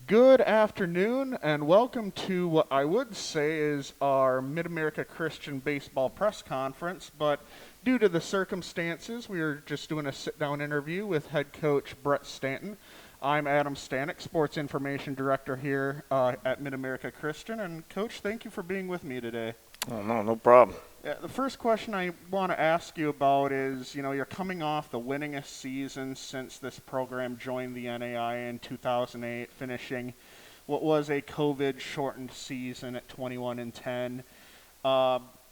Good afternoon, and welcome to what I would say is our Mid-America Christian Baseball Press Conference, but due to the circumstances, we are just doing a sit-down interview with head coach Brett Stanton. I'm Adam Stanek, Sports Information Director here at Mid-America Christian, and Coach, thank you for being with me today. Oh, no problem. The first question I want to ask you about is, you're coming off the winningest season since this program joined the NAI in 2008, finishing what was a COVID-shortened season at 21-10.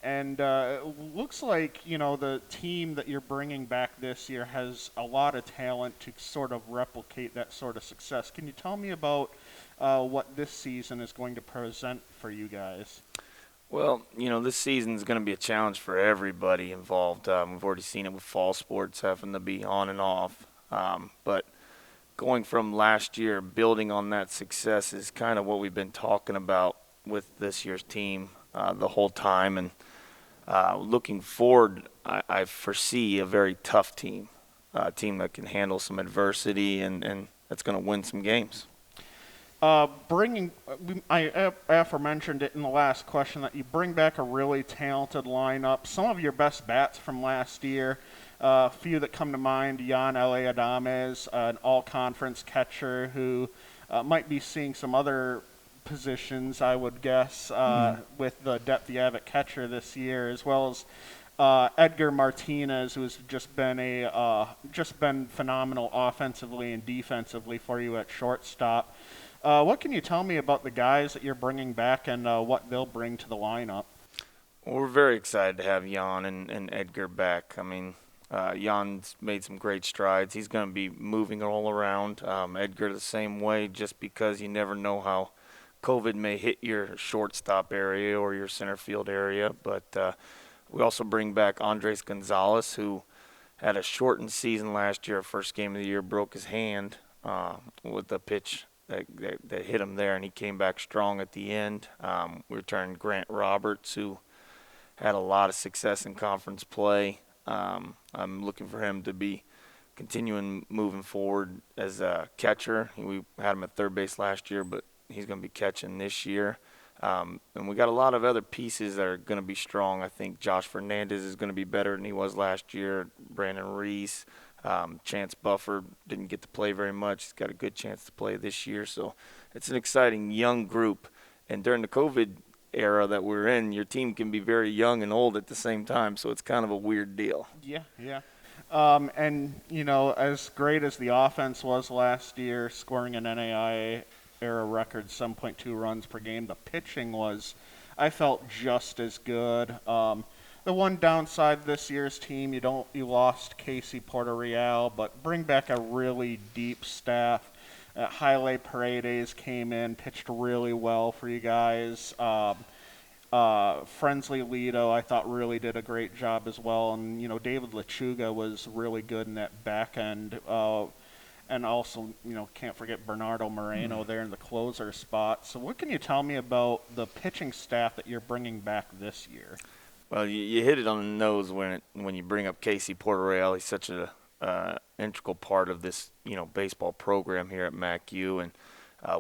And it looks like, the team that you're bringing back this year has a lot of talent to sort of replicate that sort of success. Can you tell me about what this season is going to present for you guys? Well, this season is going to be a challenge for everybody involved. We've already seen it with fall sports having to be on and off. But going from last year, building on that success is kind of what we've been talking about with this year's team the whole time. And looking forward, I foresee a very tough team, a team that can handle some adversity and that's going to win some games. I aforementioned it in the last question that you bring back a really talented lineup. Some of your best bats from last year, a few that come to mind, Jan L.A. Adames, an all-conference catcher who might be seeing some other positions, I would guess, with the depth you have at catcher this year, as well as Edgar Martinez, who's just been phenomenal offensively and defensively for you at shortstop. What can you tell me about the guys that you're bringing back and what they'll bring to the lineup? Well, we're very excited to have Jan and Edgar back. I mean, Jan's made some great strides. He's going to be moving all around. Edgar the same way, just because you never know how COVID may hit your shortstop area or your center field area. But we also bring back Andres Gonzalez, who had a shortened season last year. First game of the year, broke his hand with the pitch that hit him there, and he came back strong at the end. We returned Grant Roberts, who had a lot of success in conference play. I'm looking for him to be continuing moving forward as a catcher. We had him at third base last year, but he's going to be catching this year. And we got a lot of other pieces that are going to be strong. I think Josh Fernandez is going to be better than he was last year. Brandon Reese. Chance Buffer didn't get to play very much. He's got a good chance to play this year. So it's an exciting young group. And during the COVID era that we're in, your team can be very young and old at the same time. So it's kind of a weird deal. Yeah. And, as great as the offense was last year, scoring an NAIA era record 7.2 runs per game, the pitching was, I felt, just as good. The one downside this year's team, you lost Casey Porter-Real, but bring back a really deep staff. Haile Paredes came in, pitched really well for you guys. Frensley Lido, I thought, really did a great job as well. And, David Lechuga was really good in that back end. And also, can't forget Bernardo Moreno there in the closer spot. So what can you tell me about the pitching staff that you're bringing back this year? Well, you hit it on the nose when you bring up Casey Porter-Real. He's such a integral part of this baseball program here at MACU, and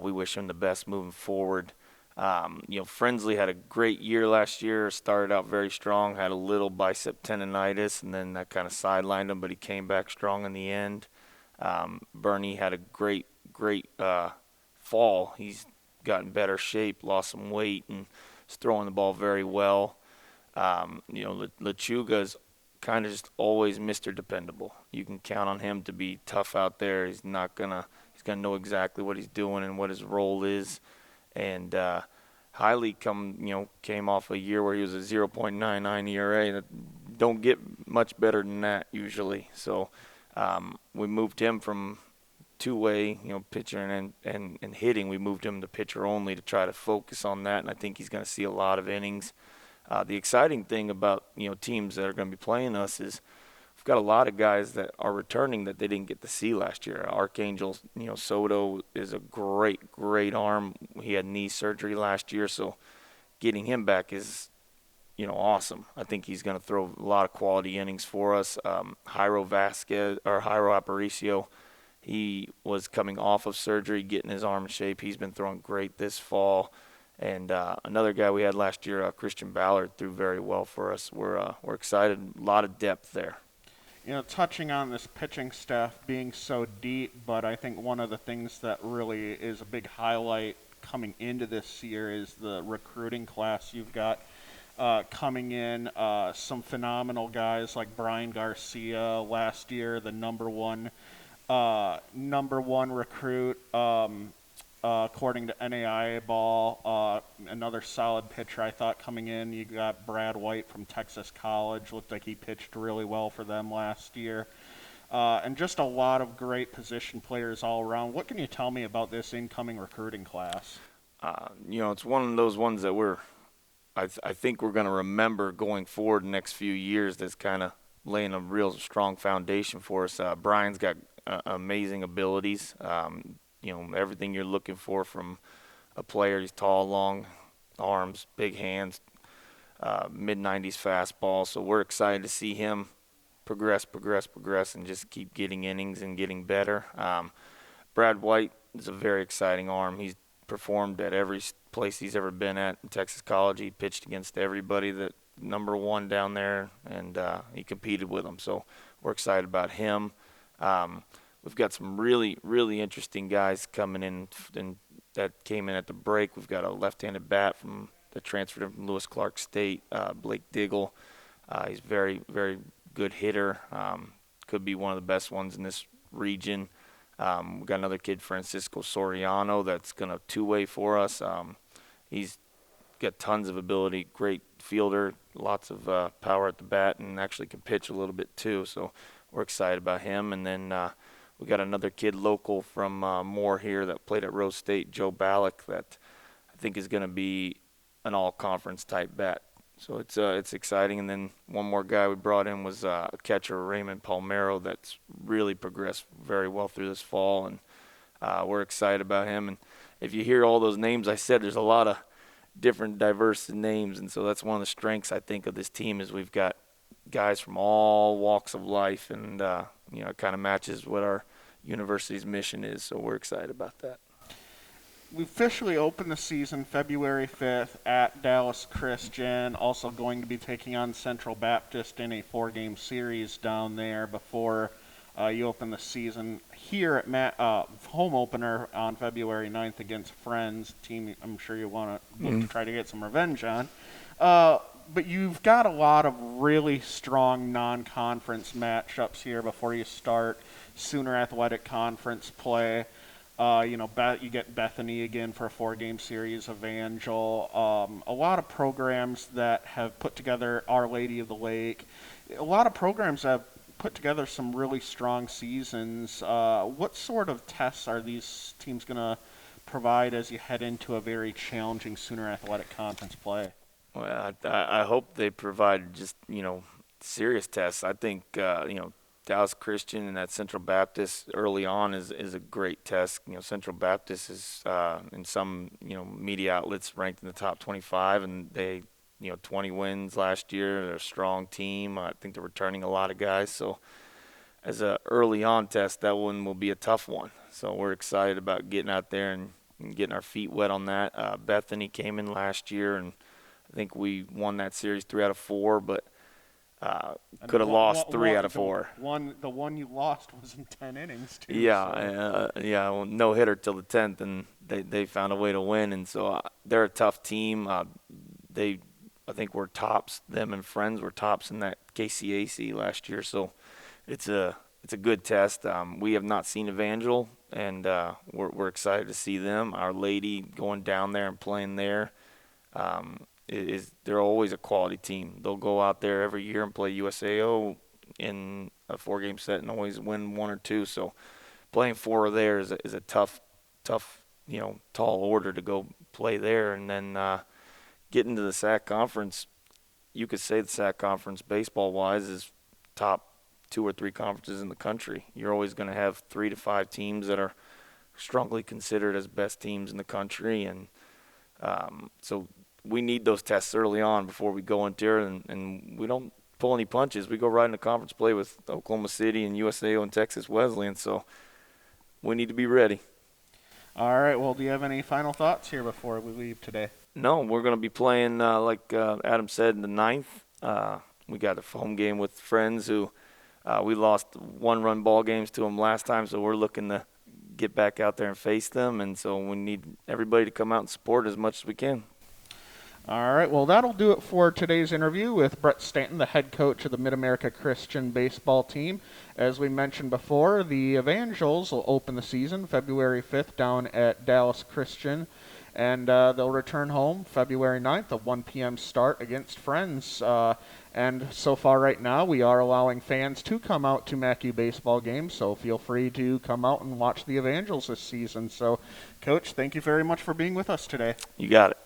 we wish him the best moving forward. Frensley had a great year last year. Started out very strong, had a little bicep tendonitis, and then that kind of sidelined him, but he came back strong in the end. Bernie had a great fall. He's gotten better shape, lost some weight, and is throwing the ball very well. Lechuga's kind of just always Mr. Dependable. You can count on him to be tough out there. He's gonna know exactly what he's doing and what his role is. And Haile came off a year where he was a 0.99 ERA. That don't get much better than that usually. So we moved him from two-way, pitcher and hitting. We moved him to pitcher only to try to focus on that, and I think he's going to see a lot of innings. The exciting thing about teams that are going to be playing us is we've got a lot of guys that are returning that they didn't get to see last year. Archangel, Soto is a great arm. He had knee surgery last year, so getting him back is awesome. I think he's going to throw a lot of quality innings for us. Jairo Aparicio, He was coming off of surgery, getting his arm in shape. He's been throwing great this fall. And another guy we had last year, Christian Ballard, threw very well for us. We're excited. A lot of depth there. Touching on this pitching staff being so deep, but I think one of the things that really is a big highlight coming into this year is the recruiting class you've got coming in. Some phenomenal guys like Brian Garcia last year, the number one recruit. According to NAIA Ball, another solid pitcher I thought coming in. You got Brad White from Texas College. Looked like he pitched really well for them last year. And just a lot of great position players all around. What can you tell me about this incoming recruiting class? It's one of those ones that I think we're going to remember going forward the next few years. That's kind of laying a real strong foundation for us. Brian's got amazing abilities. Everything you're looking for from a player. He's tall, long arms, big hands, mid-90s fastball. So we're excited to see him progress, and just keep getting innings and getting better. Brad White is a very exciting arm. He's performed at every place he's ever been at in Texas College. He pitched against everybody that number one down there, and he competed with them. So we're excited about him. We've got some really, really interesting guys coming in that came in at the break. We've got a left-handed bat that transferred from Lewis Clark State, Blake Diggle. He's very, very good hitter. Could be one of the best ones in this region. We've got another kid, Francisco Soriano, that's going to two-way for us. He's got tons of ability, great fielder, lots of power at the bat, and actually can pitch a little bit too. So we're excited about him. And then we got another kid local from Moore here that played at Rose State, Joe Ballack, that I think is going to be an all-conference type bat. So it's exciting. And then one more guy we brought in was a catcher, Raymond Palmeiro, that's really progressed very well through this fall, and we're excited about him. And if you hear all those names I said, there's a lot of different diverse names, and so that's one of the strengths I think of this team is we've got guys from all walks of life, and it kind of matches what our university's mission is, so we're excited about that. We officially opened the season February 5th at Dallas Christian, also going to be taking on Central Baptist in a 4-game series down there before you open the season here at home opener on February 9th against Friends, team I'm sure you want to try to get some revenge on. But you've got a lot of really strong non-conference matchups here before you start Sooner Athletic Conference play. You get Bethany again for a 4-game series, Evangel. A lot of programs that have put together Our Lady of the Lake. A lot of programs have put together some really strong seasons. What sort of tests are these teams going to provide as you head into a very challenging Sooner Athletic Conference play? Well, I hope they provide just, serious tests. I think, Dallas Christian and that Central Baptist early on is a great test. Central Baptist is in some media outlets ranked in the top 25, and they 20 wins last year. They're a strong team. I think they're returning a lot of guys. So as a early on test, that one will be a tough one. So we're excited about getting out there and getting our feet wet on that. Bethany came in last year, and I think we won that series 3 out of 4, but could have lost 3 out of 4. The one you lost was in 10 innings too. Yeah, well, no hitter till the 10th, and they found a way to win. And so they're a tough team. I think we're tops. Them and Friends were tops in that KCAC last year. So it's a good test. We have not seen Evangel, and we're excited to see them. Our Lady going down there and playing there. They're always a quality team. They'll go out there every year and play USAO in a 4-game set and always win 1 or 2. So playing 4 there is a tough, tall order to go play there. And then get into the SAC conference. You could say the SAC conference baseball-wise is top 2 or 3 conferences in the country. You're always going to have 3 to 5 teams that are strongly considered as best teams in the country, and so we need those tests early on before we go into there, and we don't pull any punches. We go right into conference play with Oklahoma City and USAO and Texas Wesleyan. So we need to be ready. All right. Well, do you have any final thoughts here before we leave today? No, we're going to be playing, like Adam said, in the 9th. We got a home game with friends who we lost one-run ball games to them last time, so we're looking to get back out there and face them. And so we need everybody to come out and support as much as we can. All right, well, that'll do it for today's interview with Brett Stanton, the head coach of the Mid-America Christian baseball team. As we mentioned before, the Evangels will open the season February 5th down at Dallas Christian, and they'll return home February 9th, a 1 p.m. start against Friends. And so far right now, we are allowing fans to come out to MACU baseball games, so feel free to come out and watch the Evangels this season. So, Coach, thank you very much for being with us today. You got it.